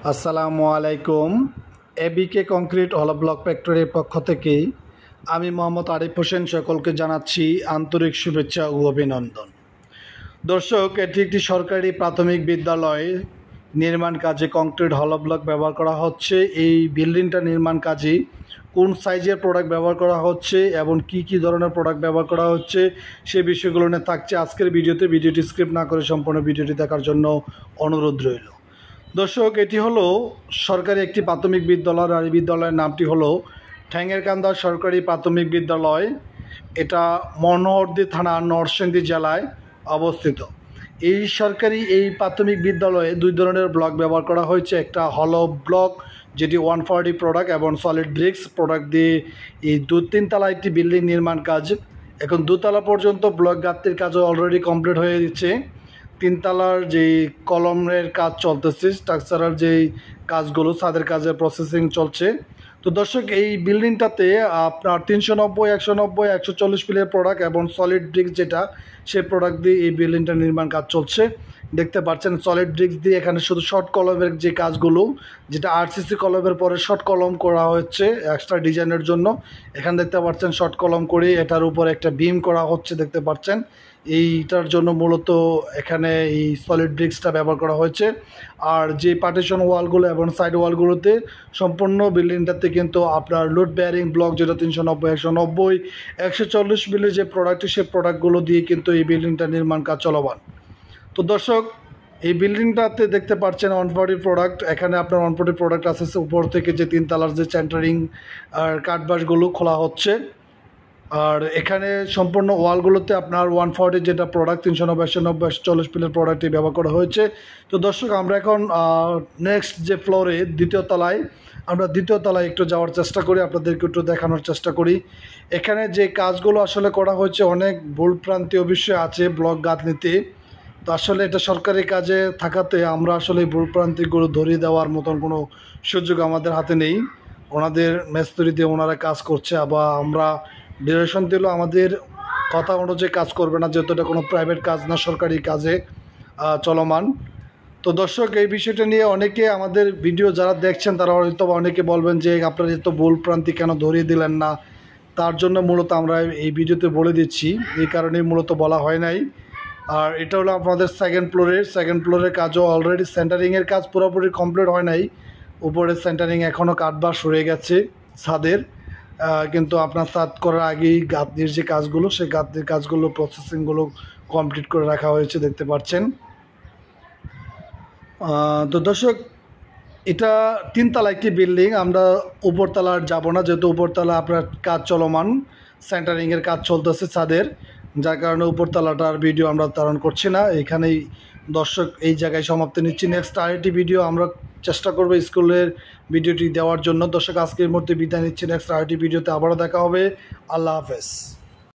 আসসালামু আলাইকুম। এবিকে কংক্রিট হলো ব্লক ফ্যাক্টরির পক্ষ থেকে আমি মোহাম্মদ আরিফ হোসেন সকলকে জানাচ্ছি আন্তরিক শুভেচ্ছা ও অভিনন্দন। দর্শক, এটি একটি সরকারি প্রাথমিক বিদ্যালয় নির্মাণ কাজে কংক্রিট হলো ব্লক ব্যবহার করা হচ্ছে। এই বিল্ডিংটা নির্মাণ কাজে কোন সাইজের প্রোডাক্ট ব্যবহার করা হচ্ছে এবং কি ধরনের প্রোডাক্ট ব্যবহার করা হচ্ছে সে বিষয়গুলো নিয়ে থাকছে আজকের ভিডিওটি স্ক্রিপ্ট না করে সম্পূর্ণ ভিডিওটি দেখার জন্য অনুরোধ রইল। দর্শক, এটি হলো সরকারি একটি প্রাথমিক বিদ্যালয় আর এই বিদ্যালয়ের নামটি হলো ঠ্যাঙ্গেরকান্দা সরকারি প্রাথমিক বিদ্যালয়। এটা মনোহরদী থানা, নরসিংদী জেলায় অবস্থিত। এই সরকারি এই প্রাথমিক বিদ্যালয়ে দুই ধরনের ব্লক ব্যবহার করা হয়েছে। একটা হলো ব্লক যেটি 140 প্রোডাক্ট এবং সলিড ব্রিক্স প্রোডাক্ট দিয়ে এই 2-3 তলা একটি বিল্ডিং নির্মাণ কাজ। এখন 2 তলা পর্যন্ত ব্লক গাঁথনির কাজও অলরেডি কমপ্লিট হয়ে দিচ্ছে। 3 তলার যেই কলমের কাজ চলতেছে, স্ট্রাকচারাল যেই কাজগুলো ছাদের কাজের প্রসেসিং চলছে। তো দর্শক, এই বিল্ডিংটাতে আপনার 390, 190, 140 ফিলের প্রোডাক্ট এবং সলিড ব্রিক্স যেটা সেই প্রোডাক্ট দিয়ে এই বিল্ডিংটা নির্মাণ কাজ চলছে। দেখতে পাচ্ছেন সলিড ব্রিক্স দিয়ে এখানে শুধু শর্ট কলমের যে কাজগুলো, যেটা আরসিসি কলমের পরে শর্ট কলম করা হচ্ছে এক্সট্রা ডিজাইনের জন্য। এখানে দেখতে পাচ্ছেন শর্ট কলম করে এটার উপর একটা বিম করা হচ্ছে, দেখতে পাচ্ছেন। এইটার জন্য মূলত এখানে এই সলিড ব্রিক্সটা ব্যবহার করা হয়েছে। আর যে পার্টিশন ওয়ালগুলো এবং সাইড ওয়ালগুলোতে সম্পূর্ণ বিল্ডিংটাতে কিন্তু আপনার লোড বেয়ারিং ব্লক যেটা 390, 190, 140 মিলির যে প্রোডাক্ট সেই প্রোডাক্টগুলো দিয়ে কিন্তু এই বিল্ডিংটা নির্মাণ কাজ চলমান। তো দর্শক, এই বিল্ডিংটাতে দেখতে পাচ্ছেন 140 প্রোডাক্ট। এখানে আপনার 140 প্রোডাক্ট আছে। উপর থেকে যে 3 তলার যে সেন্টারিং আর কাঠবাসগুলো খোলা হচ্ছে। আর এখানে সম্পূর্ণ ওয়ালগুলোতে আপনার 140 যেটা প্রোডাক্ট 390, 190, 140 পিলের প্রোডাক্টই ব্যবহার করা হয়েছে। তো দর্শক, আমরা এখন নেক্সট যে ফ্লোরে দ্বিতীয় তলায় একটু যাওয়ার চেষ্টা করি, আপনাদেরকে একটু দেখানোর চেষ্টা করি। এখানে যে কাজগুলো আসলে করা হয়েছে অনেক ভুলভ্রান্তি অবশ্যই আছে ব্লক গাঁথনিতে। তো আসলে এটা সরকারি কাজে থাকাতে আমরা আসলে এই ভুলভ্রান্তিগুলো ধরিয়ে দেওয়ার মতন কোনো সুযোগ আমাদের হাতে নেই। ওনাদের মিস্ত্রি দিয়ে ওনারা কাজ করছে, আবার আমরা ডিরেকশন দিল আমাদের কথা অনুযায়ী কাজ করবে না, যেহেতু এটা কোনো প্রাইভেট কাজ না, সরকারি কাজে চলমান। তো দর্শক, এই বিষয়টা নিয়ে অনেকে আমাদের ভিডিও যারা দেখছেন তারা হয়তো অনেকে বলবেন যে আপনারা এত ভুলভ্রান্তি কেন ধরিয়ে দিলেন না। তার জন্য মূলত আমরা এই ভিডিওতে বলে দিচ্ছি, এই কারণেই মূলত বলা হয় নাই। আর এটা হলো আপনাদের সেকেন্ড ফ্লোরের কাজও অলরেডি সেন্টারিংয়ের কাজ পুরোপুরি কমপ্লিট হয় নাই। উপরের সেন্টারিং এখনও কাঠবাস সরে গেছে ছাদের, কিন্তু আপনার ছাদ করার আগেই গাঁথনির যে কাজগুলো সেই গাঁথনির কাজগুলো প্রসেসিংগুলো কমপ্লিট করে রাখা হয়েছে, দেখতে পাচ্ছেন। তো দর্শক, এটা 3 তলা একটি বিল্ডিং। আমরা উপরতলার যাব না, যেহেতু উপরতলা আপনার কাজ চলমান, সেন্টারিংয়ের কাজ চলতেছে ছাদের, যার কারণে উপরতলাটার ভিডিও আমরা ধারণ করছি না। এখানেই দর্শক এই জায়গায় সমাপ্তি নিচ্ছি। নেক্সট আরেকটি ভিডিও আমরা চেষ্টা করবো স্কুলের ভিডিওটি দেওয়ার জন্য। দর্শক, আজকের মধ্যে বিদায় নিচ্ছি। নেক্সট আরেকটি ভিডিওতে আবারও দেখা হবে। আল্লাহ হাফেজ।